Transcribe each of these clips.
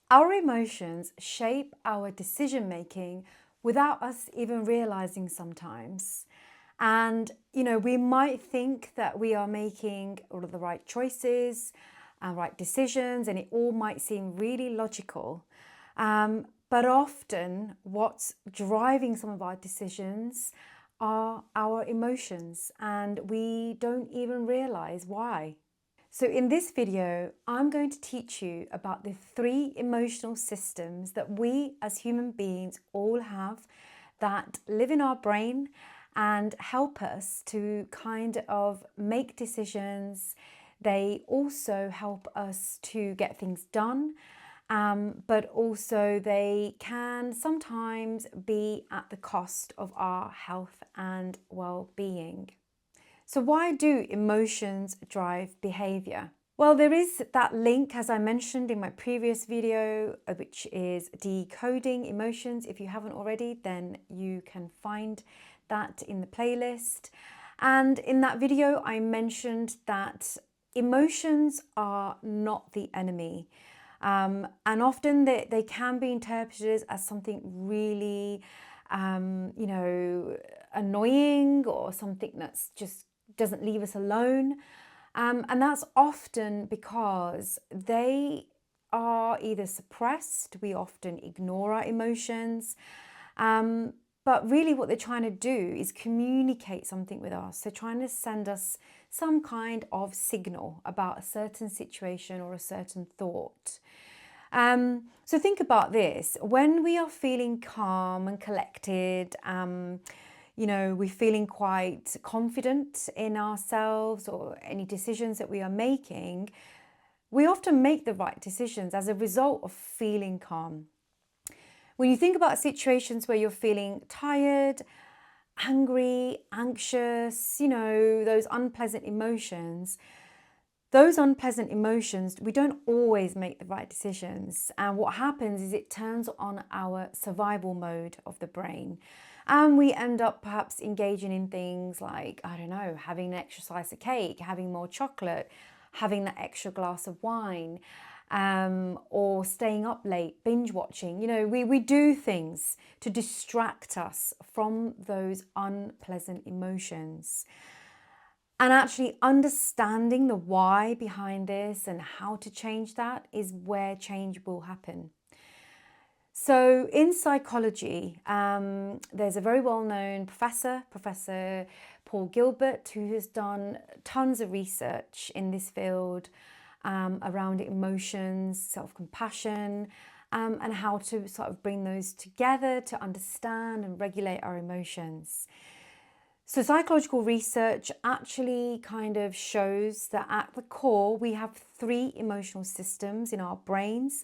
Our emotions shape our decision making without us even realizing sometimes. And, we might think that we are making all of the right choices and right decisions, and it all might seem really logical. But often, what's driving some of our decisions are our emotions, and we don't even realize why. So in this video, I'm going to teach you about the 3 emotional systems that we as human beings all have that live in our brain and help us to kind of make decisions. They also help us to get things done, but also they can sometimes be at the cost of our health and well-being. So why do emotions drive behavior? Well, there is that link, as I mentioned in my previous video, which is decoding emotions. If you haven't already, then you can find that in the playlist. And in that video, I mentioned that emotions are not the enemy. And often they can be interpreted as something really, annoying, or something that's just doesn't leave us alone. And that's often because they are either suppressed, we often ignore our emotions, but really what they're trying to do is communicate something with us. They're trying to send us some kind of signal about a certain situation or a certain thought. So think about this. When we are feeling calm and collected, we're feeling quite confident in ourselves or any decisions that we are making, we often make the right decisions as a result of feeling calm. When you think about situations where you're feeling tired, angry, anxious, those unpleasant emotions, we don't always make the right decisions. And what happens is it turns on our survival mode of the brain. And we end up perhaps engaging in things like, I don't know, having an extra slice of cake, having more chocolate, having that extra glass of wine, or staying up late, binge watching. We do things to distract us from those unpleasant emotions. And actually understanding the why behind this and how to change that is where change will happen. So in psychology, there's a very well-known Professor Paul Gilbert, who has done tons of research in this field around emotions, self-compassion, and how to sort of bring those together to understand and regulate our emotions. So psychological research actually kind of shows that at the core, we have 3 emotional systems in our brains,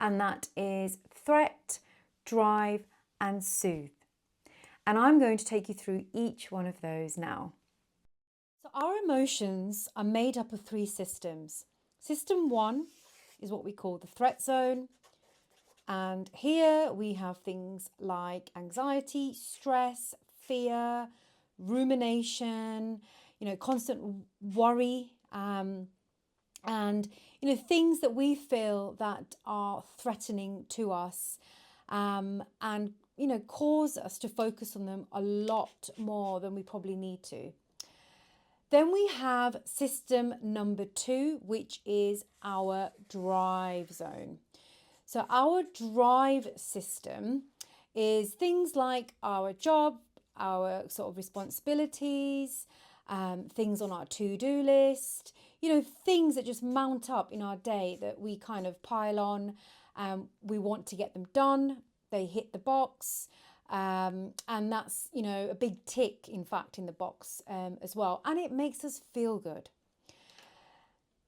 and that is threat, drive, and soothe. And I'm going to take you through each one of those now. So our emotions are made up of 3 systems. System 1 is what we call the threat zone. And here we have things like anxiety, stress, fear, rumination, constant worry, and things that we feel that are threatening to us, and cause us to focus on them a lot more than we probably need to. Then we have system number 2, which is our drive zone. So our drive system is things like our job, our sort of responsibilities, things on our to-do list, things that just mount up in our day that we kind of pile on. We want to get them done. They hit the box. And that's, a big tick, in fact, in the box as well. And it makes us feel good.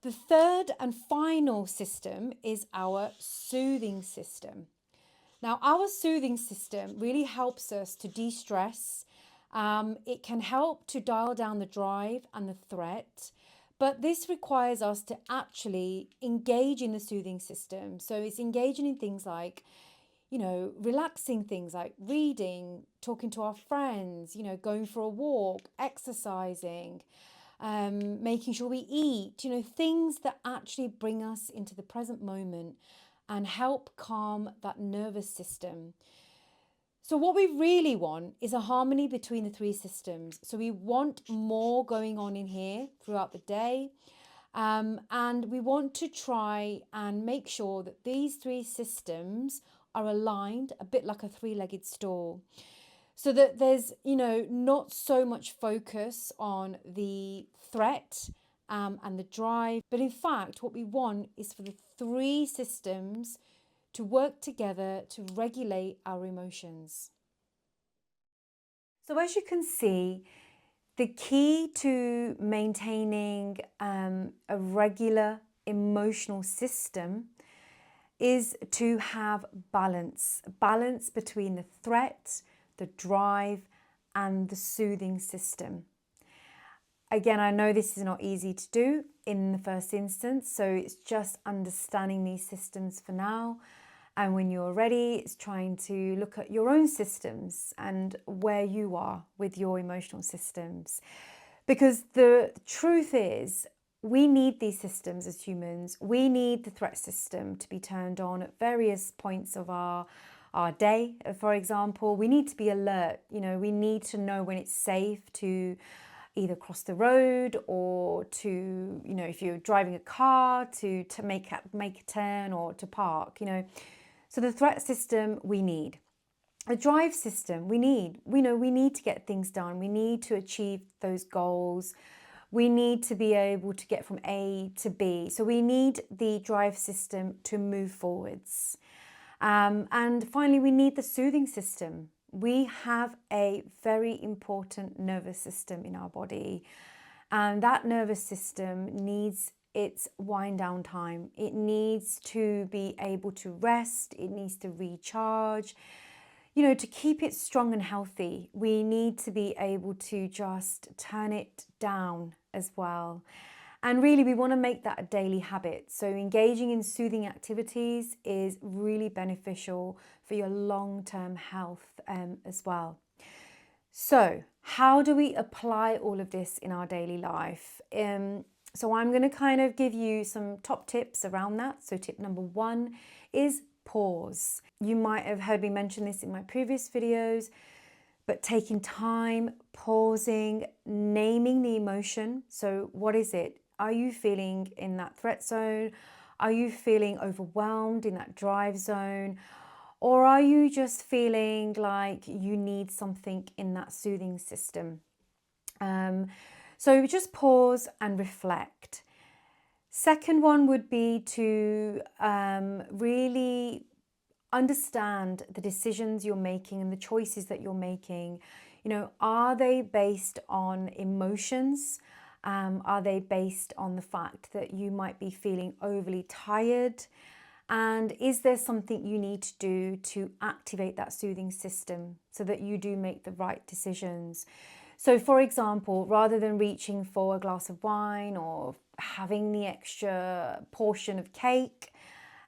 The third and final system is our soothing system. Now, our soothing system really helps us to de-stress. It can help to dial down the drive and the threat, but this requires us to actually engage in the soothing system. So it's engaging in things like, relaxing things like reading, talking to our friends, going for a walk, exercising, making sure we eat, things that actually bring us into the present moment and help calm that nervous system. So what we really want is a harmony between the three systems. So we want more going on in here throughout the day. And we want to try and make sure that these three systems are aligned, a bit like a three-legged stool, so that there's, not so much focus on the threat and the drive. But in fact, what we want is for the three systems to work together to regulate our emotions. So as you can see, the key to maintaining a regular emotional system is to have balance between the threat, the drive, and the soothing system. Again, I know this is not easy to do in the first instance, so it's just understanding these systems for now. And when you're ready, it's trying to look at your own systems and where you are with your emotional systems. Because the truth is, we need these systems as humans. We need the threat system to be turned on at various points of our day. For example, we need to be alert. We need to know when it's safe to either cross the road or to, if you're driving a car, to make a turn or to park, So the threat system we need. The drive system we need. We need to get things done. We need to achieve those goals. We need to be able to get from A to B. So we need the drive system to move forwards. And finally, we need the soothing system. We have a very important nervous system in our body, and that nervous system needs its wind down time. It needs to be able to rest. It needs to recharge. To keep it strong and healthy, we need to be able to just turn it down as well. And really, we want to make that a daily habit. So engaging in soothing activities is really beneficial for your long-term health as well. So how do we apply all of this in our daily life? So I'm going to kind of give you some top tips around that. So tip number 1 is pause. You might have heard me mention this in my previous videos, but taking time, pausing, naming the emotion. So what is it? Are you feeling in that threat zone? Are you feeling overwhelmed in that drive zone? Or are you just feeling like you need something in that soothing system? So just pause and reflect. Second one would be to really understand the decisions you're making and the choices that you're making. Are they based on emotions? Are they based on the fact that you might be feeling overly tired? And is there something you need to do to activate that soothing system so that you do make the right decisions? So for example, rather than reaching for a glass of wine or having the extra portion of cake,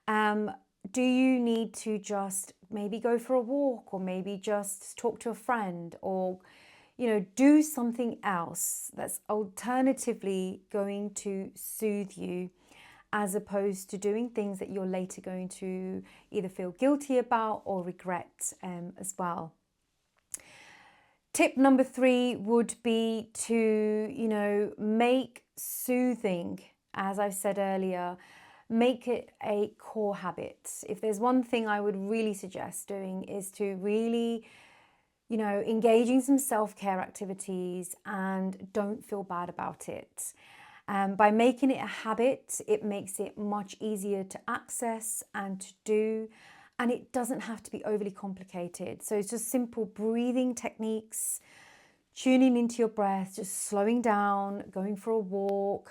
do you need to just maybe go for a walk, or maybe just talk to a friend, or do something else that's alternatively going to soothe you, as opposed to doing things that you're later going to either feel guilty about or regret as well. Tip number 3 would be to, make soothing, as I've said earlier, make it a core habit. If there's one thing I would really suggest doing, is to really, engaging some self-care activities, and don't feel bad about it. By making it a habit, it makes it much easier to access and to do, and it doesn't have to be overly complicated. So it's just simple breathing techniques, tuning into your breath, just slowing down, going for a walk,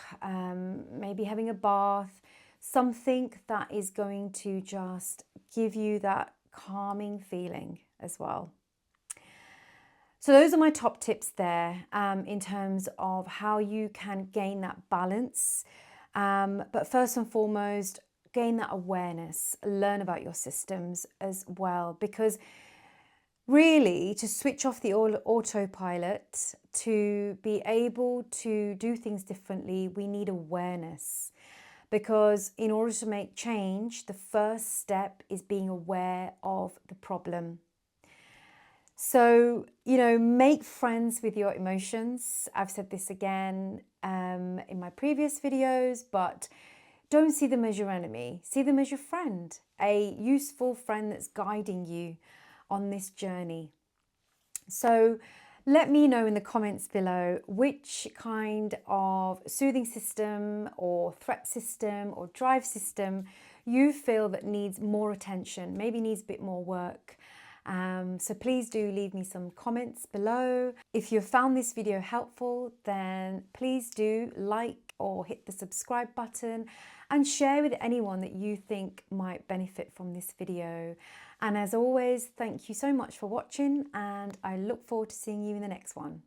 maybe having a bath, something that is going to just give you that calming feeling as well. So those are my top tips there in terms of how you can gain that balance. But first and foremost, gain that awareness, learn about your systems as well, because really, to switch off the autopilot, to be able to do things differently, we need awareness. because in order to make change, the first step is being aware of the problem. So, make friends with your emotions. I've said this again in my previous videos, but don't see them as your enemy. See them as your friend, a useful friend that's guiding you on this journey. So let me know in the comments below which kind of soothing system or threat system or drive system you feel that needs more attention, maybe needs a bit more work. So please do leave me some comments below. If you found this video helpful, then please do like or hit the subscribe button and share with anyone that you think might benefit from this video. And as always, thank you so much for watching, and I look forward to seeing you in the next one.